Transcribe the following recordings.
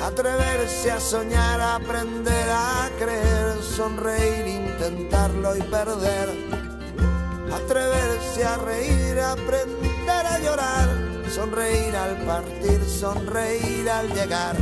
Atreverse a soñar, aprender a creer, sonreír, intentarlo y perder. Atreverse a reír, aprender a llorar, sonreír al partir, sonreír al llegar.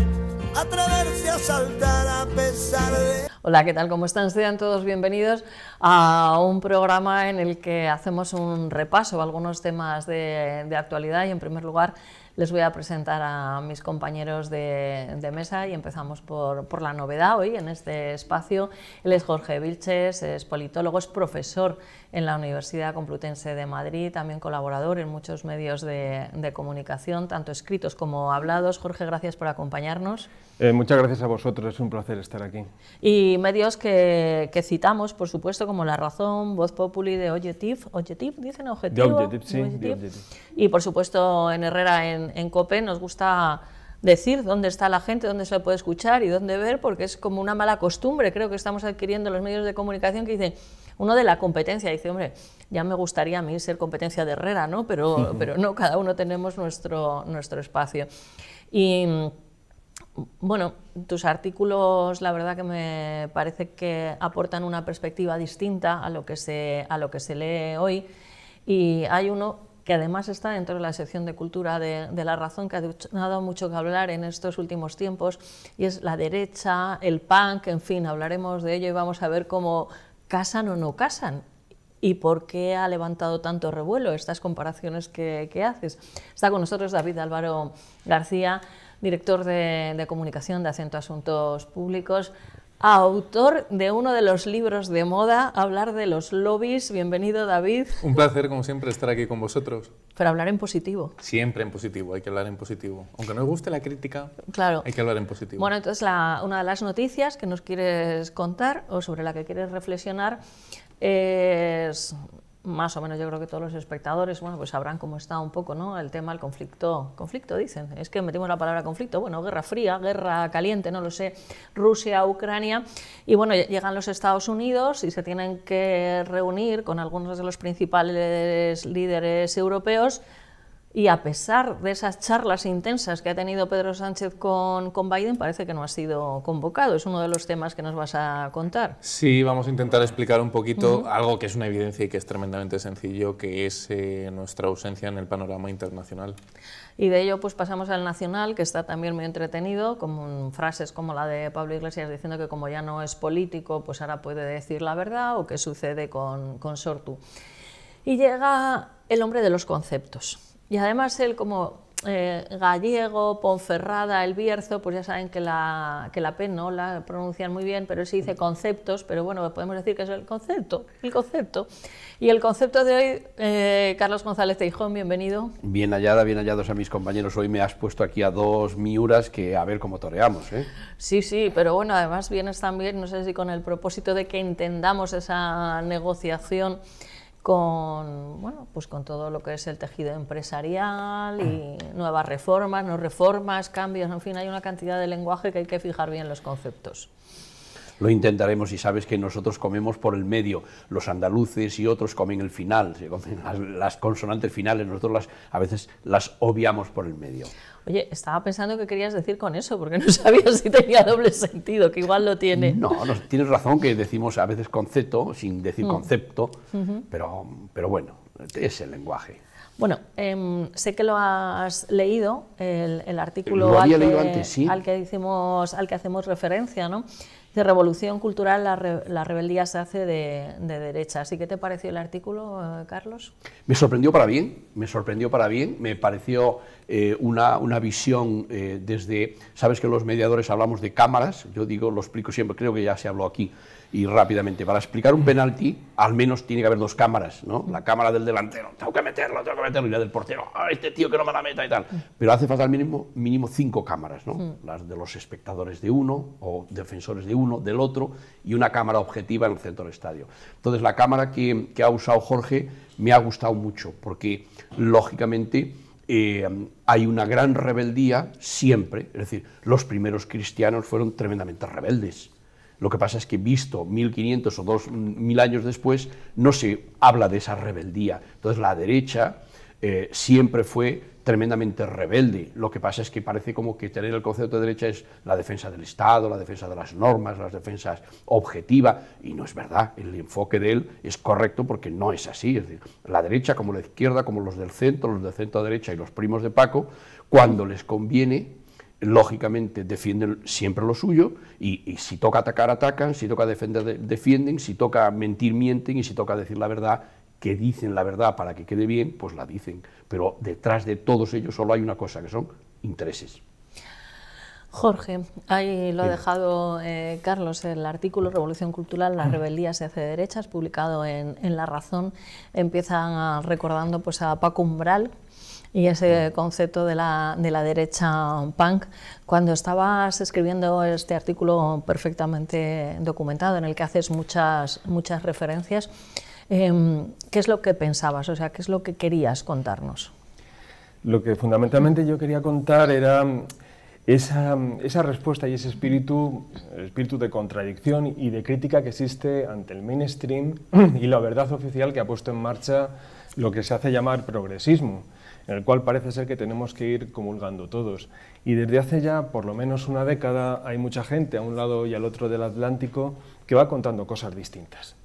Atreverse a saltar a pesar de... Hola, ¿qué tal? ¿Cómo están? Sean todos bienvenidos a un programa en el que hacemos un repaso a algunos temas de actualidad y en primer lugar les voy a presentar a mis compañeros de mesa y empezamos por la novedad hoy en este espacio. Él es Jorge Vilches, es politólogo, es profesor en la Universidad Complutense de Madrid, también colaborador en muchos medios de comunicación, tanto escritos como hablados. Jorge, gracias por acompañarnos. Muchas gracias a vosotros, es un placer estar aquí. Y medios que citamos, por supuesto, como La Razón, Voz Populi, de Objectif, dicen Objetivo. De Objectif, sí, de Objectif. Y por supuesto en Herrera, en COPE, nos gusta decir dónde está la gente, dónde se puede escuchar y dónde ver, porque es como una mala costumbre, creo que estamos adquiriendo los medios de comunicación, que dicen, uno de la competencia, dice, hombre, ya me gustaría a mí ser competencia de Herrera, ¿no? Pero no, cada uno tenemos nuestro espacio. Y bueno, tus artículos, la verdad que me parece que aportan una perspectiva distinta a lo que se lee hoy, y hay uno que además está dentro de la sección de cultura de La Razón, que ha dado mucho que hablar en estos últimos tiempos, y es la derecha, el punk, en fin, hablaremos de ello y vamos a ver cómo casan o no casan y por qué ha levantado tanto revuelo estas comparaciones que haces. Está con nosotros David Álvaro García, director de comunicación de Acento Asuntos Públicos, autor de uno de los libros de moda, hablar de los lobbies. Bienvenido, David. Un placer, como siempre, estar aquí con vosotros. Pero hablar en positivo. Siempre en positivo, hay que hablar en positivo. Aunque no os guste la crítica, claro, hay que hablar en positivo. Bueno, entonces una de las noticias que nos quieres contar o sobre la que quieres reflexionar es... Más o menos yo creo que todos los espectadores, bueno, pues sabrán cómo está un poco, ¿no?, el tema del conflicto dicen, es que metimos la palabra conflicto, bueno, guerra fría, guerra caliente, no lo sé, Rusia, Ucrania, y bueno, llegan los Estados Unidos y se tienen que reunir con algunos de los principales líderes europeos, y a pesar de esas charlas intensas que ha tenido Pedro Sánchez con Biden, parece que no ha sido convocado. Es uno de los temas que nos vas a contar. Sí, vamos a intentar explicar un poquito algo que es una evidencia y que es tremendamente sencillo, que es nuestra ausencia en el panorama internacional. Y de ello pues pasamos al nacional, que está también muy entretenido, con frases como la de Pablo Iglesias diciendo que como ya no es político, pues ahora puede decir la verdad, o qué sucede con Sortu. Y llega el hombre de los conceptos. Y además él, como gallego, Ponferrada, El Bierzo, pues ya saben que la P no la pronuncian muy bien, pero él sí dice conceptos, pero bueno, podemos decir que es el concepto. Y el concepto de hoy, Carlos González Teijón, bienvenido. Bien hallados a mis compañeros. Hoy me has puesto aquí a dos miuras que a ver cómo toreamos, ¿eh? Sí, pero bueno, además vienes también, no sé si con el propósito de que entendamos esa negociación con, bueno, pues con todo lo que es el tejido empresarial y nuevas reformas, no reformas, cambios, en fin, hay una cantidad de lenguaje que hay que fijar bien los conceptos. Lo intentaremos, y sabes que nosotros comemos por el medio, los andaluces y otros comen el final, se comen las consonantes finales, nosotros a veces las obviamos por el medio. Oye, estaba pensando qué querías decir con eso, porque no sabía si tenía doble sentido, que igual lo tiene. No, tienes razón que decimos a veces concepto, sin decir concepto, pero bueno, es el lenguaje. Bueno, sé que lo has leído, el artículo lo había leído antes, sí, al que hacemos referencia, ¿no? De Revolución Cultural, la rebeldía se hace de derecha. ¿Así que te pareció el artículo, Carlos? Me sorprendió para bien, me pareció una visión desde... Sabes que los mediadores hablamos de cámaras, yo digo, lo explico siempre, creo que ya se habló aquí, y rápidamente, para explicar un penalti, al menos tiene que haber dos cámaras, ¿no? La cámara del delantero, tengo que meterlo, y la del portero, este tío que no me la meta y tal. Pero hace falta al mínimo 5 cámaras, ¿no? Las de los espectadores de uno, o defensores de uno, del otro, y una cámara objetiva en el centro del estadio. Entonces, la cámara que ha usado Jorge me ha gustado mucho, porque, lógicamente, hay una gran rebeldía siempre, es decir, los primeros cristianos fueron tremendamente rebeldes. Lo que pasa es que visto 1500 o 2000 años después, no se habla de esa rebeldía. Entonces la derecha siempre fue tremendamente rebelde. Lo que pasa es que parece como que tener el concepto de derecha es la defensa del Estado, la defensa de las normas, las defensas objetivas, y no es verdad. El enfoque de él es correcto porque no es así. Es decir, la derecha como la izquierda, como los del centro derecha y los primos de Paco, cuando les conviene, lógicamente defienden siempre lo suyo, y si toca atacar, atacan, si toca defender, defienden, si toca mentir, mienten, y si toca decir la verdad, que dicen la verdad para que quede bien, pues la dicen. Pero detrás de todos ellos solo hay una cosa, que son intereses. Jorge, ahí lo ha dejado Carlos, el artículo Revolución Cultural, la rebeldía se hace de derechas, publicado en La Razón. Empiezan recordando pues, a Paco Umbral y ese concepto de la derecha punk. Cuando estabas escribiendo este artículo perfectamente documentado, en el que haces muchas referencias, ¿qué es lo que pensabas? O sea, ¿qué es lo que querías contarnos? Lo que fundamentalmente yo quería contar era esa respuesta y ese espíritu de contradicción y de crítica que existe ante el mainstream y la verdad oficial que ha puesto en marcha lo que se hace llamar progresismo, en el cual parece ser que tenemos que ir comulgando todos. Y desde hace ya por lo menos una década hay mucha gente a un lado y al otro del Atlántico que va contando cosas distintas,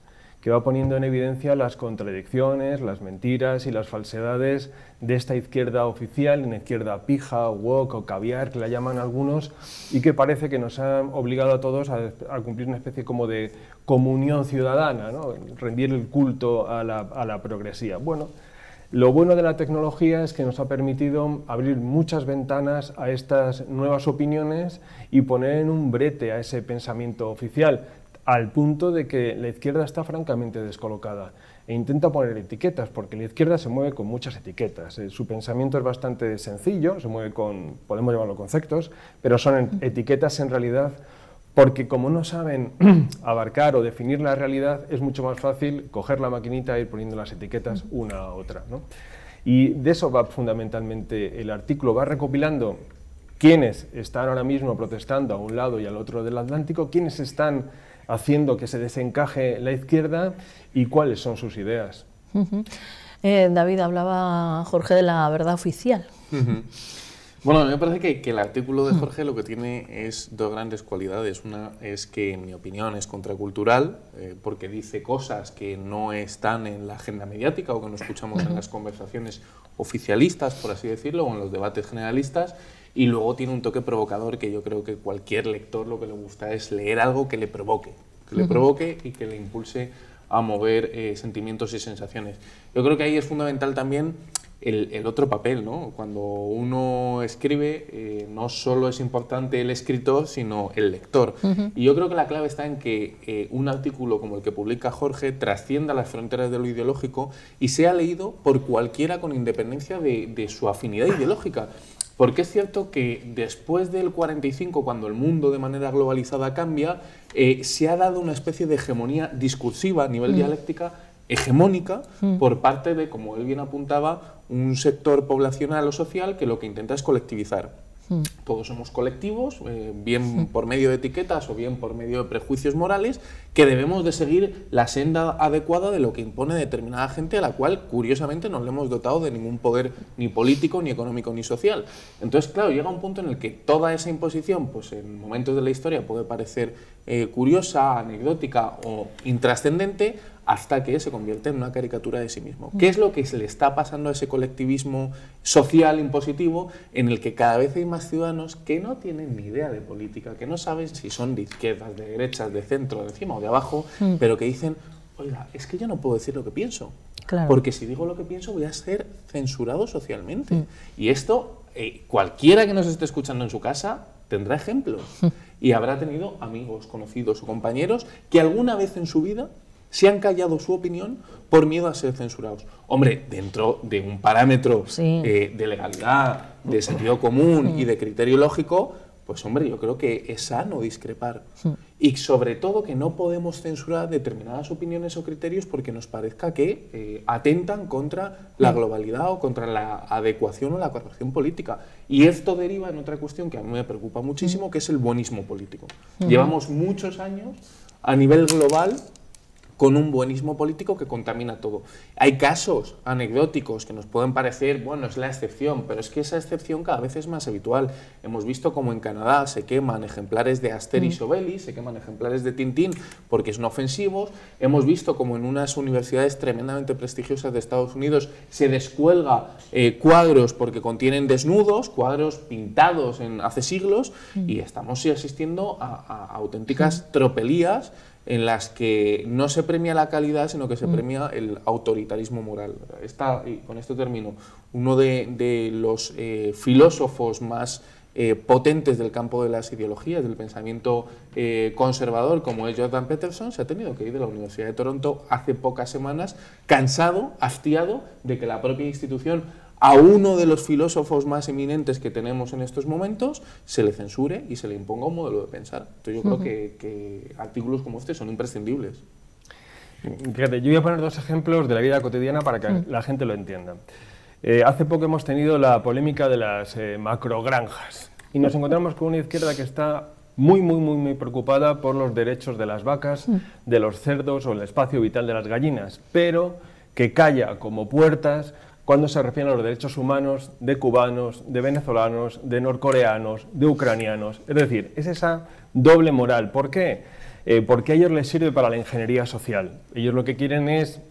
que va poniendo en evidencia las contradicciones, las mentiras y las falsedades de esta izquierda oficial, una izquierda pija, woke o caviar, que la llaman algunos, y que parece que nos ha obligado a todos a cumplir una especie como de comunión ciudadana, ¿no? Rendir el culto a la progresía. Bueno, lo bueno de la tecnología es que nos ha permitido abrir muchas ventanas a estas nuevas opiniones y poner en un brete a ese pensamiento oficial, al punto de que la izquierda está francamente descolocada e intenta poner etiquetas, porque la izquierda se mueve con muchas etiquetas. Su pensamiento es bastante sencillo, se mueve con, podemos llamarlo conceptos, pero son etiquetas en realidad, porque como no saben abarcar o definir la realidad, es mucho más fácil coger la maquinita e ir poniendo las etiquetas una a otra, ¿no? Y de eso va fundamentalmente el artículo, va recopilando quiénes están ahora mismo protestando a un lado y al otro del Atlántico, quiénes están haciendo que se desencaje la izquierda y cuáles son sus ideas. David, hablaba Jorge de la verdad oficial. Bueno, a mí me parece que el artículo de Jorge lo que tiene es dos grandes cualidades. Una es que, en mi opinión, es contracultural, porque dice cosas que no están en la agenda mediática o que no escuchamos en las conversaciones oficialistas, por así decirlo, o en los debates generalistas. Y luego tiene un toque provocador que yo creo que cualquier lector lo que le gusta es leer algo que le provoque y que le impulse a mover sentimientos y sensaciones. Yo creo que ahí es fundamental también el otro papel, ¿no? Cuando uno escribe, no solo es importante el escritor, sino el lector. Y yo creo que la clave está en que un artículo como el que publica Jorge trascienda las fronteras de lo ideológico y sea leído por cualquiera con independencia de su afinidad ideológica. Porque es cierto que después del 45, cuando el mundo de manera globalizada cambia, se ha dado una especie de hegemonía discursiva a nivel dialéctica, hegemónica, por parte de, como él bien apuntaba, un sector poblacional o social que lo que intenta es colectivizar. Todos somos colectivos, bien por medio de etiquetas o bien por medio de prejuicios morales, que debemos de seguir la senda adecuada de lo que impone determinada gente, a la cual, curiosamente, no le hemos dotado de ningún poder ni político, ni económico, ni social. Entonces, claro, llega un punto en el que toda esa imposición, pues en momentos de la historia puede parecer curiosa, anecdótica o intrascendente, hasta que se convierte en una caricatura de sí mismo. ¿Qué es lo que se le está pasando a ese colectivismo social impositivo en el que cada vez hay más ciudadanos que no tienen ni idea de política, que no saben si son de izquierdas, de derechas, de centro, de encima o de abajo, pero que dicen, oiga, es que yo no puedo decir lo que pienso, porque si digo lo que pienso voy a ser censurado socialmente. Y esto, cualquiera que nos esté escuchando en su casa tendrá ejemplos y habrá tenido amigos, conocidos o compañeros que alguna vez en su vida se han callado su opinión por miedo a ser censurados. Hombre, dentro de un parámetro de legalidad, de sentido común y de criterio lógico, pues hombre, yo creo que es sano discrepar. Y sobre todo que no podemos censurar determinadas opiniones o criterios porque nos parezca que atentan contra la globalidad o contra la adecuación o la corrección política. Y esto deriva en otra cuestión que a mí me preocupa muchísimo, que es el buenismo político. Llevamos muchos años a nivel global con un buenismo político que contamina todo. Hay casos anecdóticos que nos pueden parecer, bueno, es la excepción, pero es que esa excepción cada vez es más habitual. Hemos visto como en Canadá se queman ejemplares de Asterix Obelix, se queman ejemplares de Tintín porque son ofensivos. Hemos visto como en unas universidades tremendamente prestigiosas de Estados Unidos se descuelga cuadros porque contienen desnudos, cuadros pintados hace siglos, y estamos asistiendo a auténticas tropelías en las que no se premia la calidad, sino que se premia el autoritarismo moral. Y con esto termino, uno de los filósofos más potentes del campo de las ideologías, del pensamiento conservador, como es Jordan Peterson, se ha tenido que ir de la Universidad de Toronto hace pocas semanas, cansado, hastiado de que la propia institución a uno de los filósofos más eminentes que tenemos en estos momentos se le censure y se le imponga un modelo de pensar. Entonces yo creo que artículos como este son imprescindibles. Fíjate, yo voy a poner dos ejemplos de la vida cotidiana para que la gente lo entienda. Hace poco hemos tenido la polémica de las macrogranjas y nos encontramos con una izquierda que está muy preocupada por los derechos de las vacas, de los cerdos o el espacio vital de las gallinas, pero que calla como puertas cuando se refieren a los derechos humanos de cubanos, de venezolanos, de norcoreanos, de ucranianos. Es decir, es esa doble moral. ¿Por qué? Porque a ellos les sirve para la ingeniería social. Ellos lo que quieren es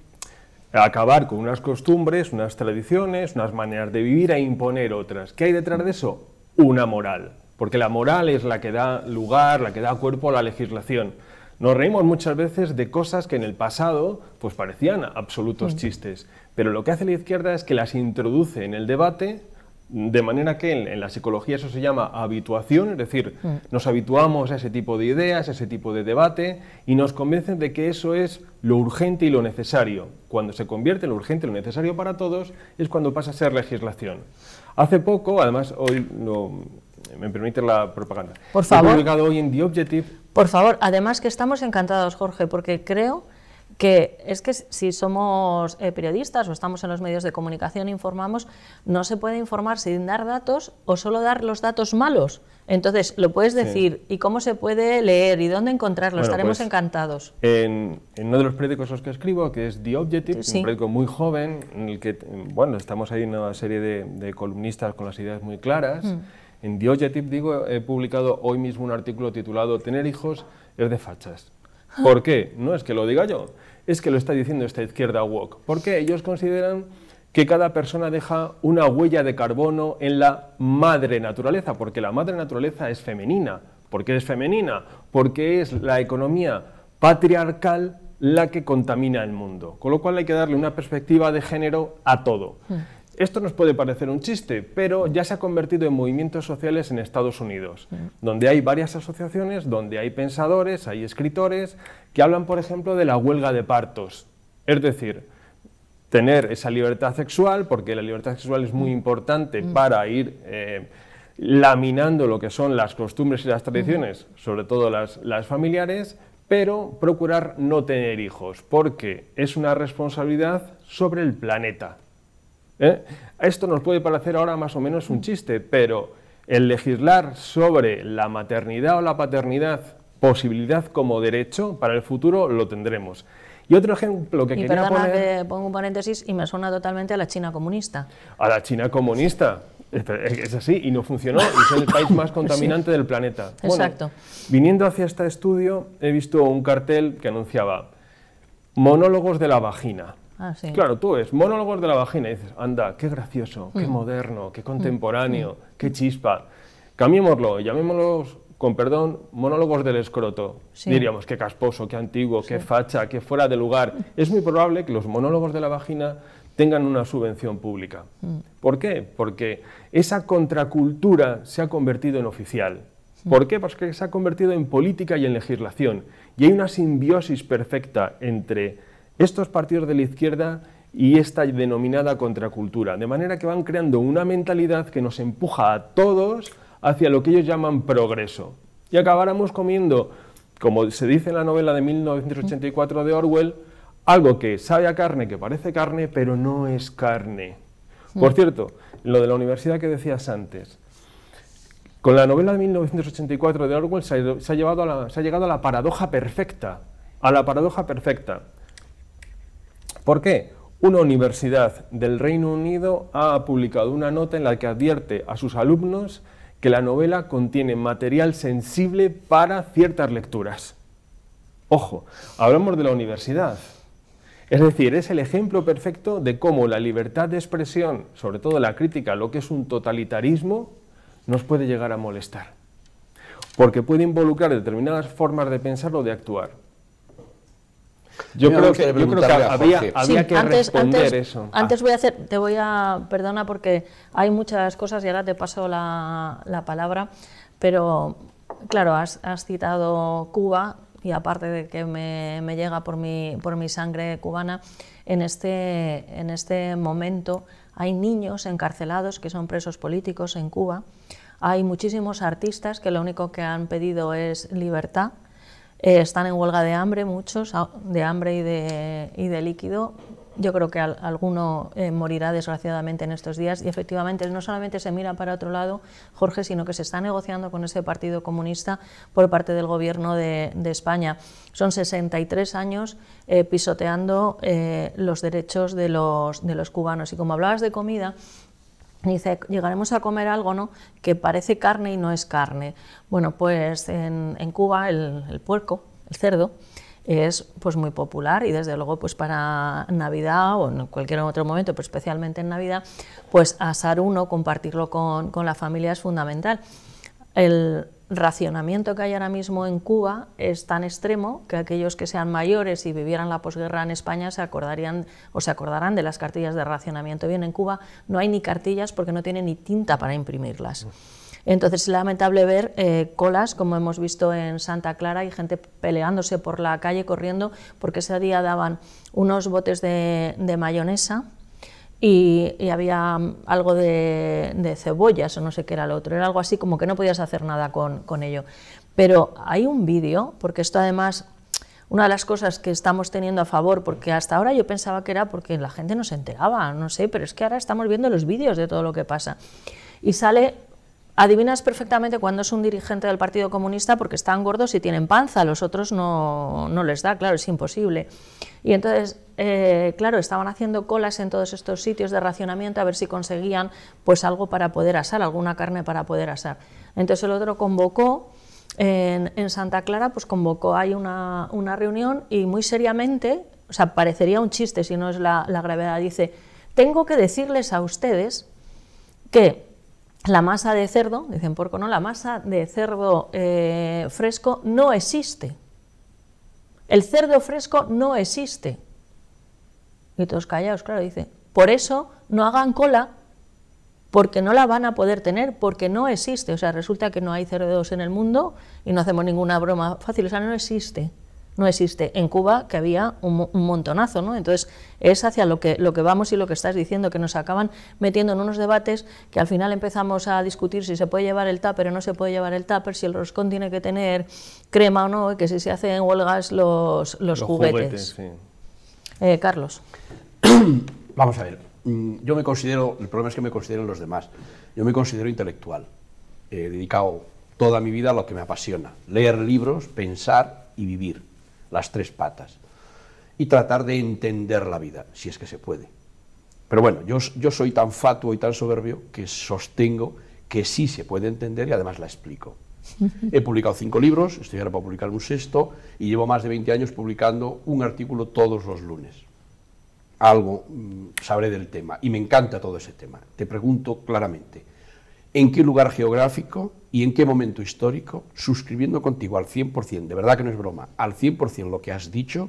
acabar con unas costumbres, unas tradiciones, unas maneras de vivir e imponer otras. ¿Qué hay detrás de eso? Una moral. Porque la moral es la que da lugar, la que da cuerpo a la legislación. Nos reímos muchas veces de cosas que en el pasado pues parecían absolutos chistes, pero lo que hace la izquierda es que las introduce en el debate, de manera que en la psicología eso se llama habituación, es decir, nos habituamos a ese tipo de ideas, a ese tipo de debate, y nos convencen de que eso es lo urgente y lo necesario. Cuando se convierte en lo urgente y lo necesario para todos, es cuando pasa a ser legislación. Hace poco, además, hoy me permite la propaganda. Por favor. He publicado hoy en The Objective. Por favor, además que estamos encantados, Jorge, porque creo que es que si somos periodistas o estamos en los medios de comunicación, informamos, no se puede informar sin dar datos o solo dar los datos malos. Entonces, lo puedes decir, ¿y cómo se puede leer y dónde encontrarlo? Bueno, estaremos pues, encantados. En uno de los periódicos los que escribo, que es The Objective, un periódico muy joven, en el que, bueno, estamos ahí en una serie de columnistas con las ideas muy claras. En The Objective, he publicado hoy mismo un artículo titulado «Tener hijos es de fachas». ¿Por qué? No es que lo diga yo, es que lo está diciendo esta izquierda woke. Porque ellos consideran que cada persona deja una huella de carbono en la madre naturaleza, porque la madre naturaleza es femenina. ¿Por qué es femenina? Porque es la economía patriarcal la que contamina el mundo. Con lo cual hay que darle una perspectiva de género a todo. Esto nos puede parecer un chiste, pero ya se ha convertido en movimientos sociales en Estados Unidos, donde hay varias asociaciones, donde hay pensadores, hay escritores, que hablan, por ejemplo, de la huelga de partos. Es decir, tener esa libertad sexual, porque la libertad sexual es muy importante para ir laminando lo que son las costumbres y las tradiciones, sobre todo las familiares, pero procurar no tener hijos, porque es una responsabilidad sobre el planeta. Esto nos puede parecer ahora más o menos un chiste, pero el legislar sobre la maternidad o la paternidad, posibilidad como derecho, para el futuro lo tendremos. Y otro ejemplo que quería poner... que pongo un paréntesis y me suena totalmente a la China comunista. A la China comunista. Es así, y no funcionó, y es el país más contaminante del planeta. Exacto. Bueno, viniendo hacia este estudio, he visto un cartel que anunciaba monólogos de la vagina. Ah, sí. Claro, tú ves monólogos de la vagina y dices, anda, qué gracioso, qué moderno, qué contemporáneo, qué chispa. Cambiémoslo, llamémoslos, con perdón, monólogos del escroto. Sí. Diríamos, qué casposo, qué antiguo, qué facha, qué fuera de lugar. Es muy probable que los monólogos de la vagina tengan una subvención pública. ¿Por qué? Porque esa contracultura se ha convertido en oficial. ¿Por qué? Porque se ha convertido en política y en legislación. Y hay una simbiosis perfecta entre estos partidos de la izquierda y esta denominada contracultura, de manera que van creando una mentalidad que nos empuja a todos hacia lo que ellos llaman progreso. Y acabáramos comiendo, como se dice en la novela de 1984 de Orwell, algo que sabe a carne, que parece carne, pero no es carne. Por cierto, lo de la universidad que decías antes, con la novela de 1984 de Orwell se ha llegado a la paradoja perfecta. A la paradoja perfecta. ¿Por qué? Una universidad del Reino Unido ha publicado una nota en la que advierte a sus alumnos que la novela contiene material sensible para ciertas lecturas. Ojo, hablamos de la universidad. Es decir, es el ejemplo perfecto de cómo la libertad de expresión, sobre todo la crítica a lo que es un totalitarismo, nos puede llegar a molestar. Porque puede involucrar determinadas formas de pensar o de actuar. Yo creo que había que responder eso. Antes perdona porque hay muchas cosas y ahora te paso la palabra, pero claro, has citado Cuba y aparte de que me llega por mi sangre cubana, en este momento hay niños encarcelados que son presos políticos en Cuba, hay muchísimos artistas que lo único que han pedido es libertad. Están en huelga de hambre, muchos, de hambre y de líquido. Yo creo que alguno morirá desgraciadamente en estos días y efectivamente no solamente se mira para otro lado, Jorge, sino que se está negociando con ese Partido Comunista por parte del Gobierno de España. Son 63 años pisoteando los derechos de los cubanos. Y como hablabas de comida, dice, llegaremos a comer algo, ¿no?, que parece carne y no es carne. Bueno, pues en Cuba el puerco, el cerdo, es pues muy popular y desde luego pues para Navidad o en cualquier otro momento, pero especialmente en Navidad, pues asar uno, compartirlo con la familia es fundamental. El racionamiento que hay ahora mismo en Cuba es tan extremo que aquellos que sean mayores y vivieran la posguerra en España se acordarán de las cartillas de racionamiento. Bien, en Cuba no hay ni cartillas porque no tienen ni tinta para imprimirlas. Entonces es lamentable ver colas, como hemos visto en Santa Clara, y gente peleándose por la calle, corriendo, porque ese día daban unos botes de mayonesa y había algo de cebollas o no sé qué era lo otro, era algo así como que no podías hacer nada con ello. Pero hay un vídeo, porque esto además, una de las cosas que estamos teniendo a favor, porque hasta ahora yo pensaba que era porque la gente no se enteraba, no sé, pero es que ahora estamos viendo los vídeos de todo lo que pasa. Y sale... Adivinas perfectamente cuándo es un dirigente del Partido Comunista porque están gordos y tienen panza, los otros no les da, claro, es imposible. Y entonces, claro, estaban haciendo colas en todos estos sitios de racionamiento a ver si conseguían pues algo para poder asar, alguna carne para poder asar. Entonces el otro convocó, en Santa Clara, pues convocó ahí una reunión y muy seriamente, o sea, parecería un chiste si no es la gravedad, dice, tengo que decirles a ustedes que la masa de cerdo, dicen porco, no, la masa de cerdo fresco no existe. El cerdo fresco no existe. Y todos callados, claro, dice, por eso no hagan cola, porque no la van a poder tener, porque no existe. O sea, resulta que no hay cerdos en el mundo y no hacemos ninguna broma fácil, o sea, no existe. No existe. En Cuba, que había un montonazo, ¿no? Entonces, es hacia lo que vamos y lo que estás diciendo, que nos acaban metiendo en unos debates que al final empezamos a discutir si se puede llevar el tupper o no se puede llevar el tupper, si el roscón tiene que tener crema o no, y que si se hacen huelgas los juguetes. Sí. Carlos. Vamos a ver. Yo me considero, el problema es que me considero los demás. Yo me considero intelectual. He dedicado toda mi vida a lo que me apasiona. Leer libros, pensar y vivir. Las tres patas, y tratar de entender la vida, si es que se puede. Pero bueno, yo soy tan fatuo y tan soberbio que sostengo que sí se puede entender y además la explico. He publicado 5 libros, estoy ahora para publicar un 6º, y llevo más de 20 años publicando un artículo todos los lunes. Algo sabré del tema, y me encanta todo ese tema. Te pregunto claramente, ¿en qué lugar geográfico y en qué momento histórico, suscribiendo contigo al 100%, de verdad que no es broma, al 100% lo que has dicho,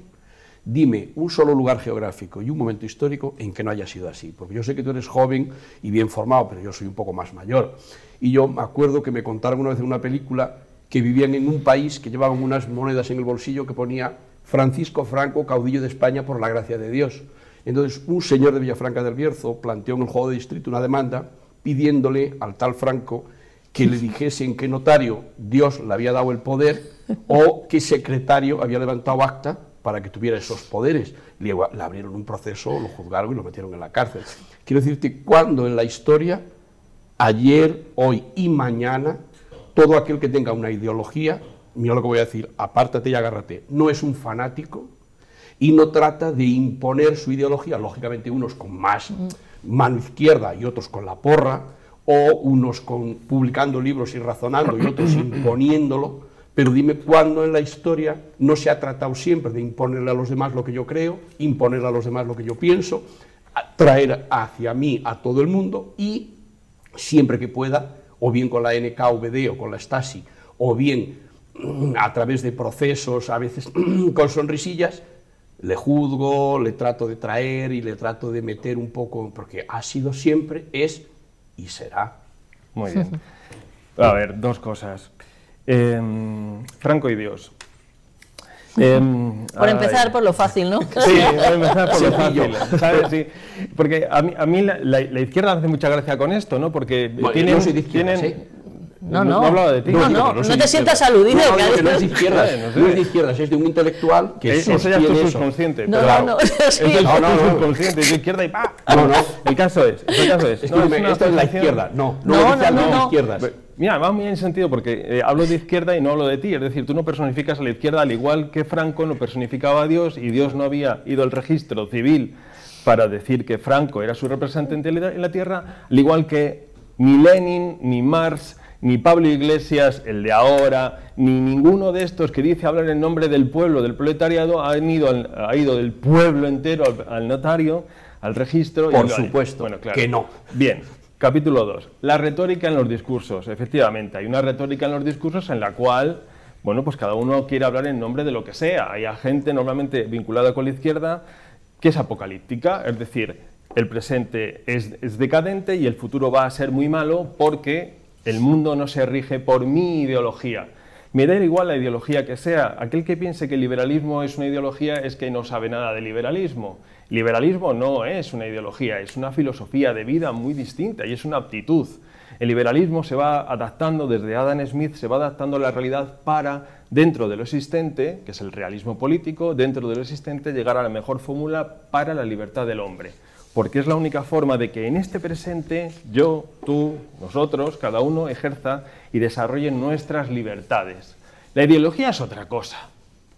dime un solo lugar geográfico y un momento histórico en que no haya sido así? Porque yo sé que tú eres joven y bien formado, pero yo soy un poco más mayor. Y yo me acuerdo que me contaron una vez en una película que vivían en un país que llevaban unas monedas en el bolsillo que ponía Francisco Franco, caudillo de España por la gracia de Dios. Entonces un señor de Villafranca del Bierzo planteó en el juego de distrito una demanda pidiéndole al tal Franco que le dijese en qué notario Dios le había dado el poder o qué secretario había levantado acta para que tuviera esos poderes. Le abrieron un proceso, lo juzgaron y lo metieron en la cárcel. Quiero decirte, cuando en la historia, ayer, hoy y mañana, todo aquel que tenga una ideología, mira lo que voy a decir, apártate y agárrate, no es un fanático, y no trata de imponer su ideología, lógicamente unos con más mano izquierda y otros con la porra, o unos publicando libros y razonando y otros imponiéndolo, pero dime cuándo en la historia no se ha tratado siempre de imponerle a los demás lo que yo creo, imponerle a los demás lo que yo pienso, traer hacia mí a todo el mundo y siempre que pueda, o bien con la NKVD o con la Stasi, o bien a través de procesos, a veces con sonrisillas, le juzgo, le trato de traer y le trato de meter un poco, porque ha sido siempre, es y será. Muy bien. A ver, dos cosas. Franco y Dios. Por empezar por lo fácil, ¿no? Sí, por empezar por lo fácil, ¿sabes? Sí. Porque a mí la izquierda hace mucha gracia con esto, ¿no? Porque bueno, tienen... No soy de izquierdas, No hablaba de ti. No te sientas aludido. No es de izquierdas, no es de izquierdas, es de un intelectual que eso ya es tu eso. subconsciente. No, Eso es tu subconsciente, es de izquierda y ¡pa! No. El caso es. Esta es la izquierda, no de izquierdas. Mira, va muy en sentido porque hablo de izquierda y no hablo de ti, es decir, tú no personificas a la izquierda al igual que Franco no personificaba a Dios y Dios no había ido al registro civil para decir que Franco era su representante en la tierra, al igual que ni Lenin, ni Marx, ni Pablo Iglesias, el de ahora, ni ninguno de estos que dice hablar en nombre del pueblo, del proletariado, ha ido del pueblo entero al notario, al registro. Por supuesto, bueno, claro. que no. Bien, capítulo 2. La retórica en los discursos. Efectivamente, hay una retórica en los discursos en la cual, bueno, pues cada uno quiere hablar en nombre de lo que sea. Hay gente normalmente vinculada con la izquierda que es apocalíptica, es decir, el presente es decadente y el futuro va a ser muy malo porque el mundo no se rige por mi ideología. Me da igual la ideología que sea. Aquel que piense que el liberalismo es una ideología es que no sabe nada de liberalismo. Liberalismo no es una ideología, es una filosofía de vida muy distinta y es una aptitud. El liberalismo se va adaptando, desde Adam Smith, se va adaptando a la realidad para, dentro de lo existente, que es el realismo político, dentro de lo existente llegar a la mejor fórmula para la libertad del hombre. Porque es la única forma de que en este presente yo, tú, nosotros, cada uno ejerza y desarrolle nuestras libertades. La ideología es otra cosa.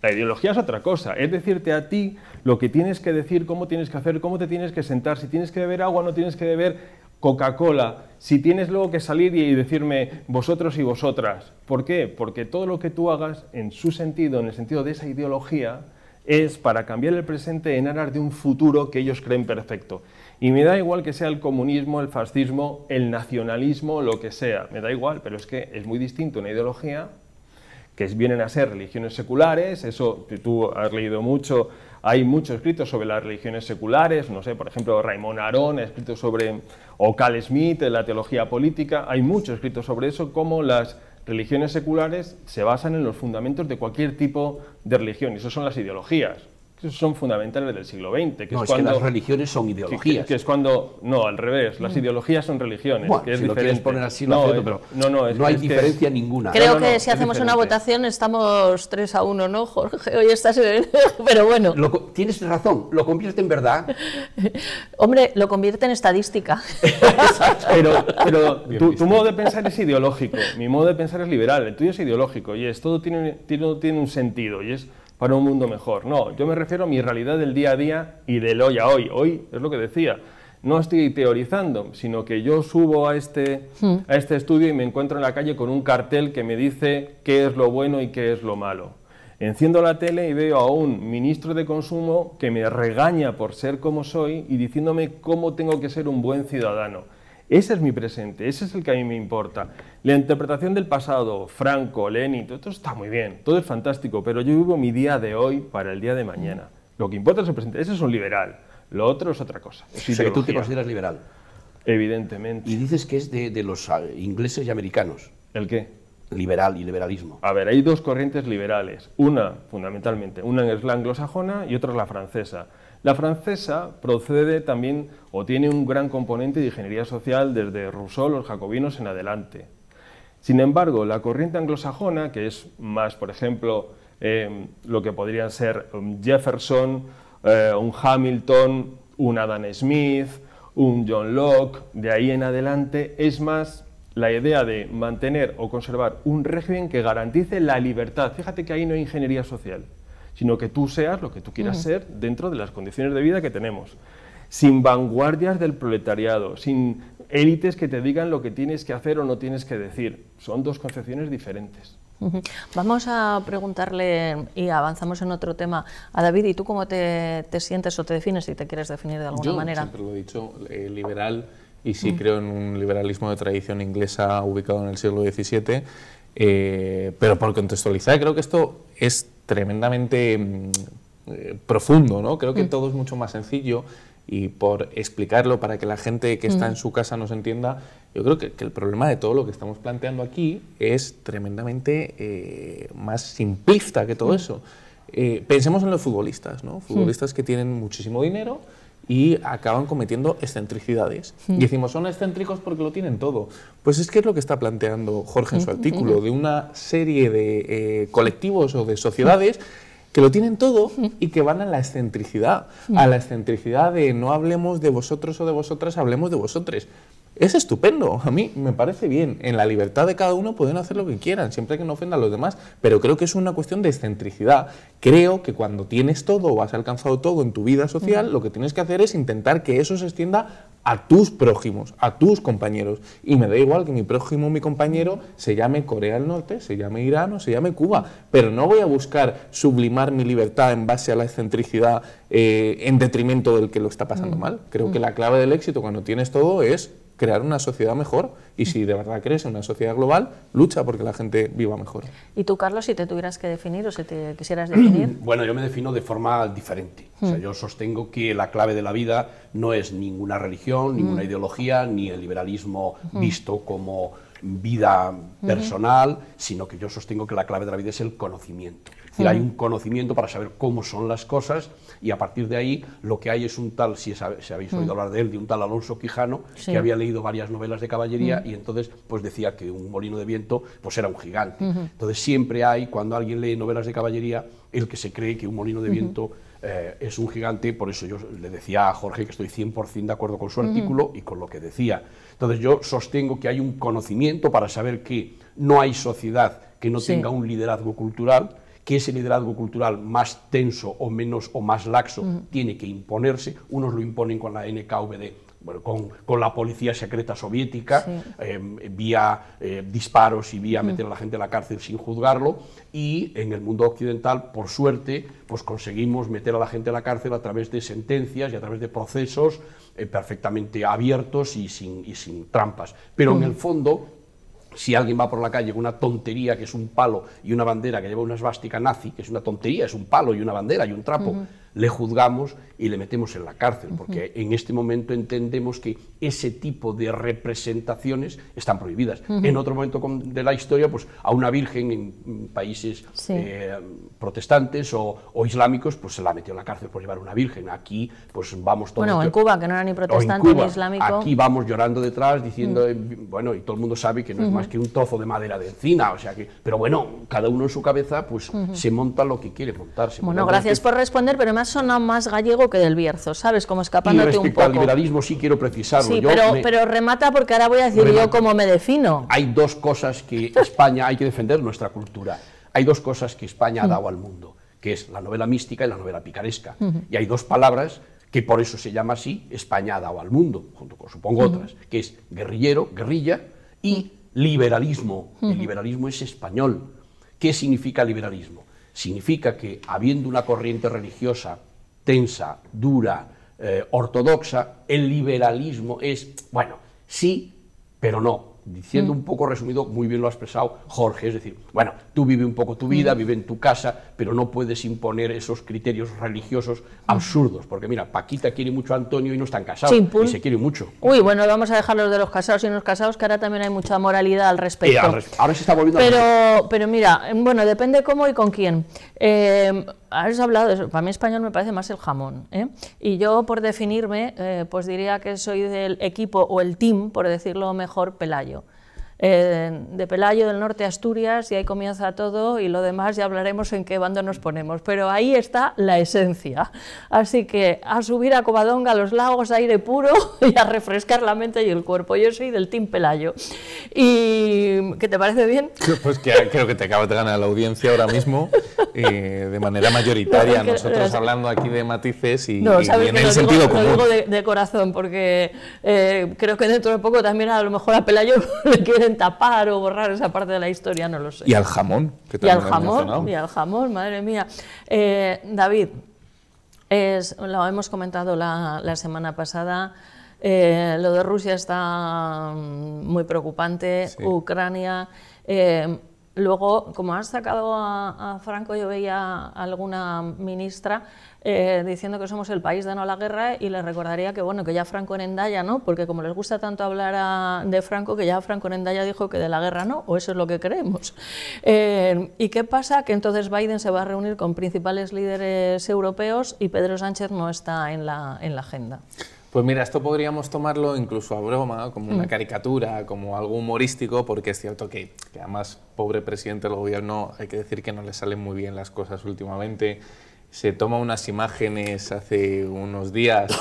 La ideología es otra cosa. Es decirte a ti lo que tienes que decir, cómo tienes que hacer, cómo te tienes que sentar, si tienes que beber agua, no tienes que beber Coca-Cola, si tienes luego que salir y decirme vosotros y vosotras. ¿Por qué? Porque todo lo que tú hagas en su sentido, en el sentido de esa ideología, es para cambiar el presente en aras de un futuro que ellos creen perfecto. Y me da igual que sea el comunismo, el fascismo, el nacionalismo, lo que sea, me da igual, pero es que es muy distinto una ideología que vienen a ser religiones seculares, eso tú has leído mucho, hay muchos escritos sobre las religiones seculares, no sé, por ejemplo, Raymond Aron ha escrito sobre, o Carl Schmitt, la teología política, hay muchos escritos sobre eso, cómo las religiones seculares se basan en los fundamentos de cualquier tipo de religión, y eso son las ideologías. Esos son fundamentales del siglo XX. Que no, es cuando, que las religiones son ideologías. Que es cuando, no, al revés, las ideologías son religiones. Bueno, que es si diferente. Lo quieres poner así, lo acepto, pero no hay diferencia ninguna. Creo que si hacemos una votación estamos 3-1, ¿no, Jorge? Hoy estás pero bueno. Tienes razón, lo convierte en verdad. Hombre, lo convierte en estadística. pero tu modo de pensar es ideológico, mi modo de pensar es liberal, el tuyo es ideológico, y todo tiene un sentido, y es para un mundo mejor. No, yo me refiero a mi realidad del día a día y del hoy a hoy. Hoy es lo que decía, no estoy teorizando, sino que yo subo a este estudio y me encuentro en la calle con un cartel que me dice qué es lo bueno y qué es lo malo. Enciendo la tele y veo a un ministro de Consumo que me regaña por ser como soy y diciéndome cómo tengo que ser un buen ciudadano. Ese es mi presente, ese es el que a mí me importa. La interpretación del pasado, Franco, Lenin, todo está muy bien, todo es fantástico, pero yo vivo mi día de hoy para el día de mañana. Lo que importa es el presente, ese es un liberal, lo otro es otra cosa. O sea que tú te consideras liberal. Evidentemente. Y dices que es de los ingleses y americanos. ¿El qué? Liberal y liberalismo. A ver, hay dos corrientes liberales, una fundamentalmente, una es la anglosajona y otra es la francesa. La francesa procede también o tiene un gran componente de ingeniería social desde Rousseau, los jacobinos en adelante. Sin embargo, la corriente anglosajona, que es más, por ejemplo, lo que podrían ser un Jefferson, un Hamilton, un Adam Smith, un John Locke, de ahí en adelante, es más la idea de mantener o conservar un régimen que garantice la libertad. Fíjate que ahí no hay ingeniería social. sino que tú seas lo que tú quieras ser dentro de las condiciones de vida que tenemos, sin vanguardias del proletariado, sin élites que te digan lo que tienes que hacer o no tienes que decir. Son dos concepciones diferentes. Vamos a preguntarle, y avanzamos en otro tema, a David. ¿Y tú cómo te sientes o te defines, si te quieres definir de alguna manera? Yo siempre lo he dicho, liberal, y sí creo en un liberalismo de tradición inglesa ubicado en el siglo XVII, pero por contextualizar, creo que esto es tremendamente profundo, ¿no? Creo que todo es mucho más sencillo, y por explicarlo para que la gente que está en su casa nos entienda, yo creo que el problema de todo lo que estamos planteando aquí es tremendamente más simplista que todo eso. Pensemos en los futbolistas, ¿no? Futbolistas que tienen muchísimo dinero y acaban cometiendo excentricidades. Y decimos, son excéntricos porque lo tienen todo. Pues es que es lo que está planteando Jorge en su artículo, de una serie de colectivos o de sociedades que lo tienen todo y que van a la excentricidad de no hablemos de vosotros o de vosotras, hablemos de vosotres. Es estupendo, a mí me parece bien. En la libertad de cada uno pueden hacer lo que quieran, siempre que no ofenda a los demás, pero creo que es una cuestión de excentricidad. Creo que cuando tienes todo o has alcanzado todo en tu vida social, lo que tienes que hacer es intentar que eso se extienda a tus prójimos, a tus compañeros. Y me da igual que mi prójimo, mi compañero, se llame Corea del Norte, se llame Irán o se llame Cuba, pero no voy a buscar sublimar mi libertad en base a la excentricidad en detrimento del que lo está pasando mal. Creo que la clave del éxito cuando tienes todo es crear una sociedad mejor, y si de verdad crees en una sociedad global, lucha porque la gente viva mejor. ¿Y tú, Carlos, si te tuvieras que definir o si te quisieras definir? Bueno, yo me defino de forma diferente. O sea, yo sostengo que la clave de la vida no es ninguna religión, ninguna ideología, ni el liberalismo visto como vida personal, sino que yo sostengo que la clave de la vida es el conocimiento. Es decir, hay un conocimiento para saber cómo son las cosas, y a partir de ahí lo que hay es un tal, si habéis oído hablar de él, de un tal Alonso Quijano, que había leído varias novelas de caballería y entonces pues decía que un molino de viento pues era un gigante. Entonces siempre hay, cuando alguien lee novelas de caballería, el que se cree que un molino de viento es un gigante. Por eso yo le decía a Jorge que estoy 100% de acuerdo con su artículo y con lo que decía. Entonces yo sostengo que hay un conocimiento para saber que no hay sociedad que no tenga un liderazgo cultural, que ese liderazgo cultural más tenso o menos o más laxo tiene que imponerse. Unos lo imponen con la NKVD, bueno, con la policía secreta soviética, vía disparos y vía meter a la gente en la cárcel sin juzgarlo, y en el mundo occidental, por suerte, pues conseguimos meter a la gente en la cárcel a través de sentencias y a través de procesos perfectamente abiertos y sin trampas. Pero en el fondo, si alguien va por la calle con una tontería que es un palo y una bandera que lleva una esvástica nazi, que es una tontería, es un palo y una bandera y un trapo, le juzgamos y le metemos en la cárcel, porque en este momento entendemos que ese tipo de representaciones están prohibidas. En otro momento de la historia, pues a una virgen en países protestantes o islámicos, pues se la metió en la cárcel por llevar una virgen. Aquí, pues vamos todos... Bueno, en Cuba, que no era ni protestante ni islámico. Aquí vamos llorando detrás, diciendo, bueno, y todo el mundo sabe que no es más que un trozo de madera de encina, o sea que... Pero bueno, cada uno en su cabeza, pues se monta lo que quiere montarse. Bueno, gracias por responder, pero me ha sonado más gallego que del Bierzo, ¿sabes? Como escapándote un poco. Y respecto al liberalismo sí quiero precisarlo. Sí, pero remata, porque ahora voy a decir yo cómo me defino. Hay dos cosas que España, hay que defender nuestra cultura. Hay dos cosas que España ha dado al mundo, que es la novela mística y la novela picaresca. Y hay dos palabras que por eso se llama así, España ha dado al mundo, junto con supongo otras, que es guerrillero, guerrilla, y liberalismo. El liberalismo es español. ¿Qué significa liberalismo? Significa que, habiendo una corriente religiosa tensa, dura, ortodoxa, el liberalismo es, bueno, sí, pero no. Diciendo un poco resumido, muy bien lo ha expresado Jorge, es decir, bueno, tú vive un poco tu vida, vive en tu casa, pero no puedes imponer esos criterios religiosos absurdos, porque mira, Paquita quiere mucho a Antonio y no están casados, y se quiere mucho. Uy, bueno, vamos a dejar los de los casados y no los casados, que ahora también hay mucha moralidad al respecto. Ahora se está volviendo pero mira, bueno, depende cómo y con quién. Has hablado de eso. Para mí español me parece más el jamón, y yo, por definirme, pues diría que soy del equipo o el team, por decirlo mejor, Pelayo. de Pelayo, del norte de Asturias, y ahí comienza todo, y lo demás ya hablaremos en qué bando nos ponemos, pero ahí está la esencia. Así que a subir a Covadonga, a los lagos, aire puro, y a refrescar la mente y el cuerpo. Yo soy del team Pelayo. ¿Y qué te parece bien? Pues que creo que te acabas de ganar la audiencia ahora mismo, de manera mayoritaria. Nosotros hablando aquí de matices y en el sentido común. Lo digo de corazón, porque creo que dentro de poco también a lo mejor a Pelayo le quieren tapar o borrar esa parte de la historia, no lo sé. Y al jamón, que también y al jamón, madre mía. David, lo hemos comentado la semana pasada, lo de Rusia está muy preocupante, sí. Ucrania... luego, como has sacado a Franco, yo veía a alguna ministra diciendo que somos el país de no a la guerra, y les recordaría que, bueno, que ya Franco en Hendaya, ¿no? Porque como les gusta tanto hablar de Franco, que ya Franco en Hendaya dijo que de la guerra no, o eso es lo que creemos. ¿Y qué pasa? Que entonces Biden se va a reunir con principales líderes europeos y Pedro Sánchez no está en la agenda. Pues mira, esto podríamos tomarlo incluso a broma, como una caricatura, como algo humorístico, porque es cierto que además, pobre presidente del gobierno, hay que decir que no le salen muy bien las cosas últimamente. Se toma unas imágenes hace unos días